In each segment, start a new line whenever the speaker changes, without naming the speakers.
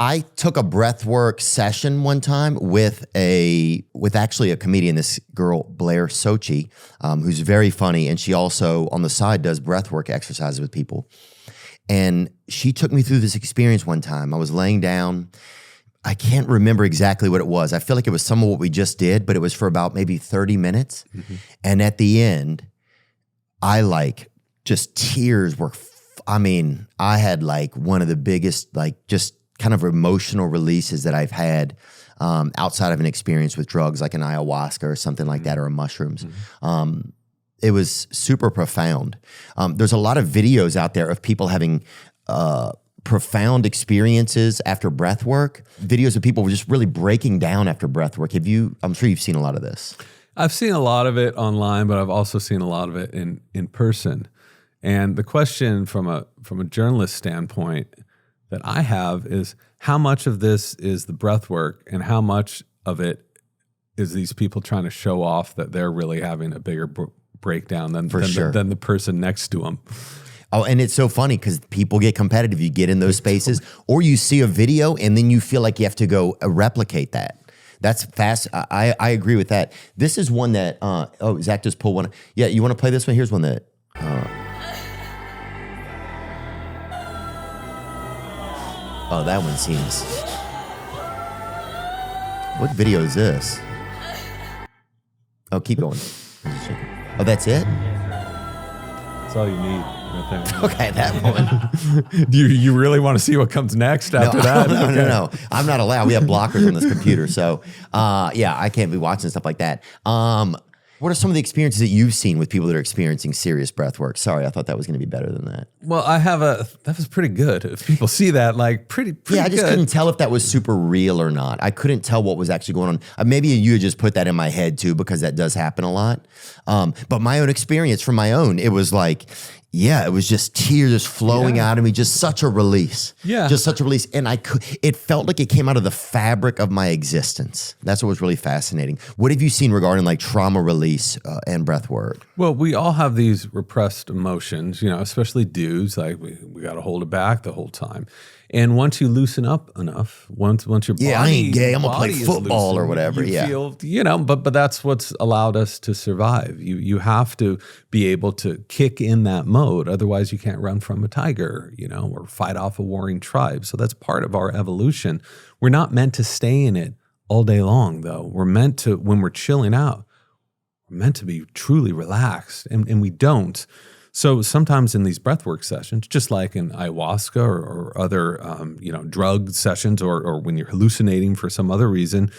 I took a breathwork session one time with actually a comedian, this girl, Blair Sochi, who's very funny. And she also on the side does breathwork exercises with people. And she took me through this experience one time. I was laying down. I can't remember exactly what it was. I feel like it was some of what we just did, but it was for about maybe 30 minutes. Mm-hmm. And at the end, I just tears were, I had one of the biggest, just kind of emotional releases that I've had outside of an experience with drugs like an ayahuasca or something like that, or mushrooms. Mm-hmm. It was super profound. There's a lot of videos out there of people having profound experiences after breath work, videos of people just really breaking down after breath work. I'm sure you've seen a lot of this.
I've seen a lot of it online, but I've also seen a lot of it in person. And the question from a journalist standpoint that I have is, how much of this is the breath work and how much of it is these people trying to show off that they're really having a bigger breakdown than the person next to them?
Oh, and it's so funny because people get competitive. You get in those spaces, or you see a video and then you feel like you have to go replicate that. That's fast. I agree with that. This is one that, Zach just pulled one. Yeah, you want to play this one? Here's one that. That one seems. What video is this? Oh, keep going. Oh, that's it?
That's all you need right there.
Okay, that one.
Do you really want to see what comes next after that?
No. I'm not allowed. We have blockers on this computer. So, I can't be watching stuff like that. What are some of the experiences that you've seen with people that are experiencing serious breath work? Sorry, I thought that was going to be better than that.
Well, that was pretty good. If people see that, pretty
yeah, I just
good.
Couldn't tell if that was super real or not. I couldn't tell what was actually going on. Maybe you just put that in my head too, because that does happen a lot. But my own experience from my own, it was it was just tears flowing out of me, just such a release.
Yeah.
Just such a release. And it felt like it came out of the fabric of my existence. That's what was really fascinating. What have you seen regarding trauma release and breath work?
Well, we all have these repressed emotions, especially dudes, we got to hold it back the whole time. And once you loosen up enough, once your body,
I ain't gay, I'm gonna play football or whatever.
You feel, but that's what's allowed us to survive. You have to be able to kick in that mode, otherwise you can't run from a tiger, or fight off a warring tribe. So that's part of our evolution. We're not meant to stay in it all day long, though. We're meant to, when we're chilling out, we're meant to be truly relaxed, and we don't. So sometimes in these breathwork sessions, just like in ayahuasca or other, drug sessions, or when you're hallucinating for some other reason,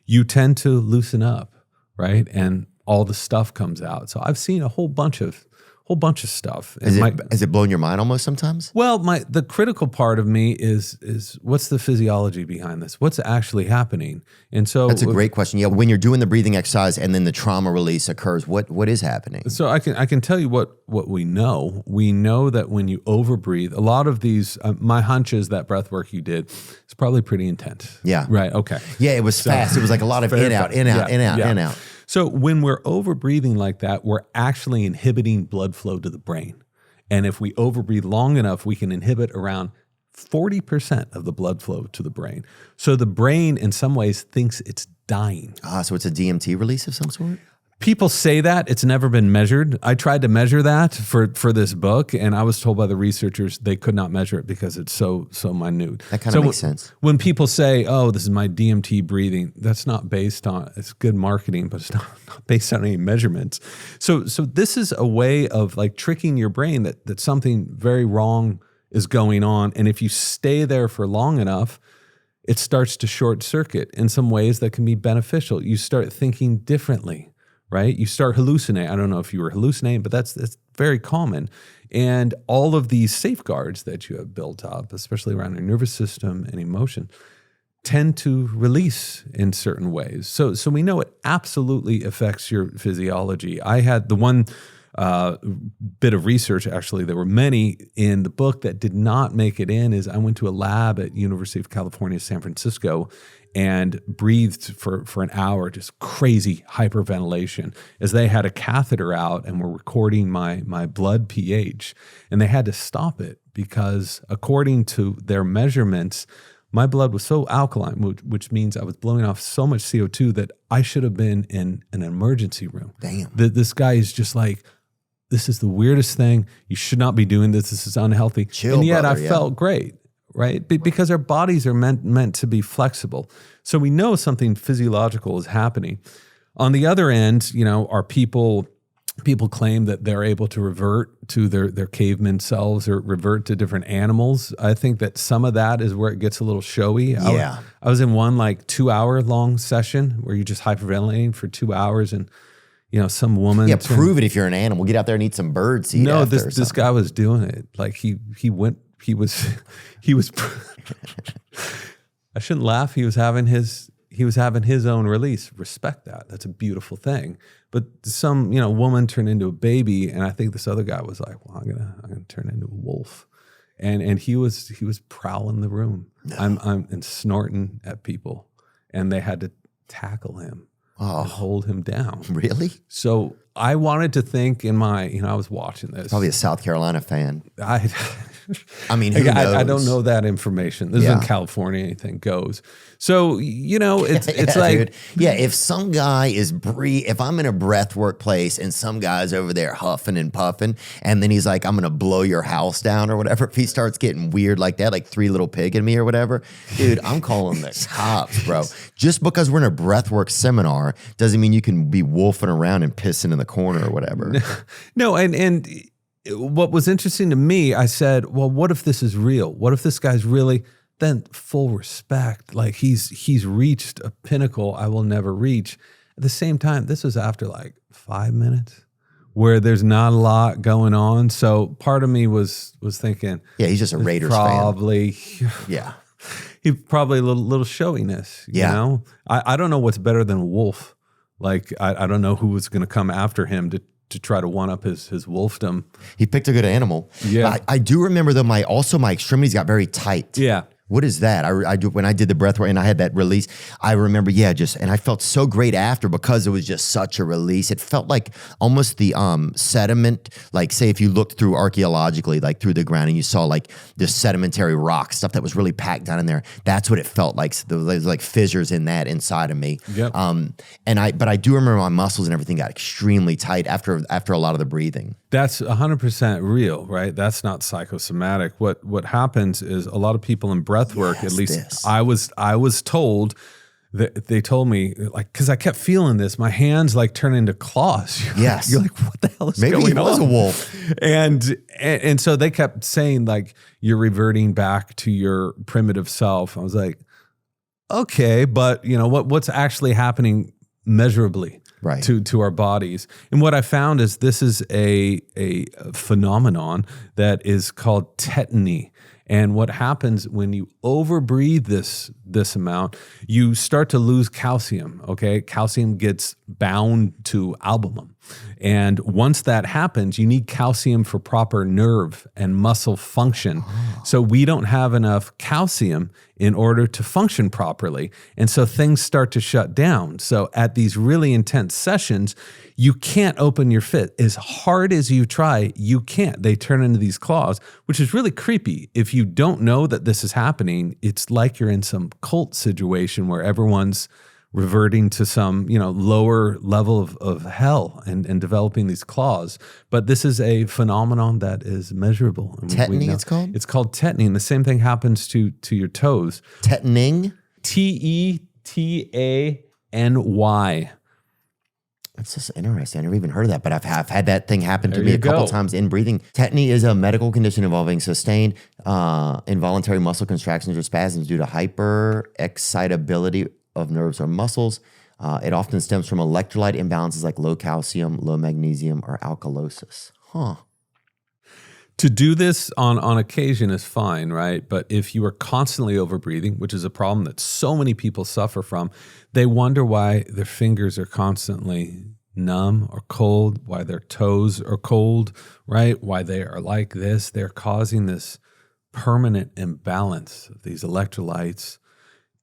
you tend to loosen up, right? And all the stuff comes out. So I've seen a whole bunch of stuff.
Has it blown your mind almost sometimes?
Well, the critical part of me is what's the physiology behind this? What's actually happening? And so
that's a great question. Yeah, when you're doing the breathing exercise and then the trauma release occurs, what is happening?
So I can tell you what we know. We know that when you overbreathe, a lot of these, my hunch is that breath work you did is probably pretty intense.
Yeah.
Right. Okay.
Yeah, it was fast. It was a lot of in out, in out, in out, in out.
So when we're overbreathing like that, we're actually inhibiting blood flow to the brain. And if we overbreathe long enough, we can inhibit around 40% of the blood flow to the brain. So the brain, in some ways, thinks it's dying.
So it's a DMT release of some sort?
People say that. It's never been measured. I tried to measure that for this book, and I was told by the researchers they could not measure it because it's so minute.
That kind of makes sense.
When people say, oh, this is my DMT breathing, that's not based on, it's good marketing, but it's not based on any measurements. So this is a way of tricking your brain that something very wrong is going on. And if you stay there for long enough, it starts to short circuit in some ways that can be beneficial. You start thinking differently. Right? You start hallucinating. I don't know if you were hallucinating, but that's very common. And all of these safeguards that you have built up, especially around your nervous system and emotion, tend to release in certain ways. So we know it absolutely affects your physiology. I had the one bit of research, actually, there were many in the book that did not make it in, is I went to a lab at University of California, San Francisco, and breathed for an hour, just crazy hyperventilation, as they had a catheter out and were recording my blood pH. And they had to stop it because according to their measurements, my blood was so alkaline, which means I was blowing off so much CO2 that I should have been in an emergency room.
Damn.
This guy is just like, this is the weirdest thing. You should not be doing this. This is unhealthy.
Chill,
and yet
brother,
I felt great, right? Because our bodies are meant to be flexible. So we know something physiological is happening. On the other end, are people claim that they're able to revert to their caveman selves or revert to different animals. I think that some of that is where it gets a little showy.
Yeah.
I was in one 2-hour long session where you're just hyperventilating for 2 hours and some woman.
Yeah, prove it if you're an animal. Get out there and eat some bird seed.
No, this guy was doing it. Like he was I shouldn't laugh. He was having his own release. Respect that. That's a beautiful thing. But some, woman turned into a baby, and I think this other guy was like, well, I'm gonna turn into a wolf. And he was prowling the room. No. I'm and snorting at people. And they had to tackle him. And hold him down.
Really?
So I wanted to think in my, I was watching this.
Probably a South Carolina fan.
I mean, who knows? I don't know that information. This is in California, anything goes. So, it's like.
Dude. Yeah, if some guy if I'm in a breath work place and some guy's over there huffing and puffing, and then he's like, I'm going to blow your house down or whatever, if he starts getting weird like that, like Three Little Pig in me or whatever, dude, I'm calling the cops, bro. Just because we're in a breath work seminar doesn't mean you can be wolfing around and pissing in the corner or whatever.
No, and what was interesting to me, I said, well, what if this is real? What if this guy's really, then full respect, like he's reached a pinnacle I will never reach. At the same time, this was after 5 minutes where there's not a lot going on. So part of me was thinking,
yeah, he's just a Raiders
fan.
Yeah.
He probably a little showiness, you know? I don't know what's better than a wolf. I don't know who was going to come after him to try to one up his wolfdom.
He picked a good animal.
Yeah.
I do remember though, my extremities got very tight.
Yeah.
What is that? I do when I did the breath work and I had that release. I remember, and I felt so great after because it was just such a release. It felt like almost the sediment, like say if you looked through archaeologically, like through the ground and you saw like the sedimentary rock stuff that was really packed down in there. That's what it felt like. So there was like fissures in that inside of me.
Yep.
But I do remember my muscles and everything got extremely tight after a lot of the breathing.
That's 100% real, right? That's not psychosomatic. What happens is a lot of people in breath work, at least I was told that they told me because I kept feeling this, my hands turn into claws.
Yes.
You're like, what the hell is going on?
Maybe he was a wolf.
And so they kept saying you're reverting back to your primitive self. I was like, okay, but what's actually happening measurably?
Right.
To our bodies. And what I found is this is a phenomenon that is called tetany. And what happens when you overbreathe this amount, you start to lose calcium, okay? Calcium gets bound to albumin. And once that happens, you need calcium for proper nerve and muscle function. So we don't have enough calcium in order to function properly. And so things start to shut down. So at these really intense sessions, you can't open your fist. As hard as you try, you can't. They turn into these claws, which is really creepy. If you don't know that this is happening, it's like you're in some cult situation where everyone's reverting to some, lower level of hell and developing these claws. But this is a phenomenon that is measurable.
Tetany, it's called?
It's called tetany. And the same thing happens to your toes.
Tetaning?
Tetany.
That's just interesting. I never even heard of that, but I've had that thing happen to me a couple times in breathing. Tetany is a medical condition involving sustained involuntary muscle contractions or spasms due to hyperexcitability of nerves or muscles. It often stems from electrolyte imbalances like low calcium, low magnesium, or alkalosis.
To do this on occasion is fine, right? But if you are constantly overbreathing, which is a problem that so many people suffer from, they wonder why their fingers are constantly numb or cold, why their toes are cold, right? Why they are like this. They're causing this permanent imbalance of these electrolytes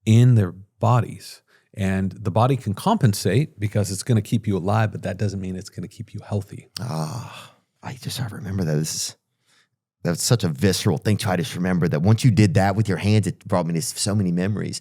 in their bodies. And the body can compensate because it's going to keep you alive, but that doesn't mean it's going to keep you healthy.
I remember that. That's such a visceral thing. Try to remember that once you did that with your hands, it brought me to so many memories.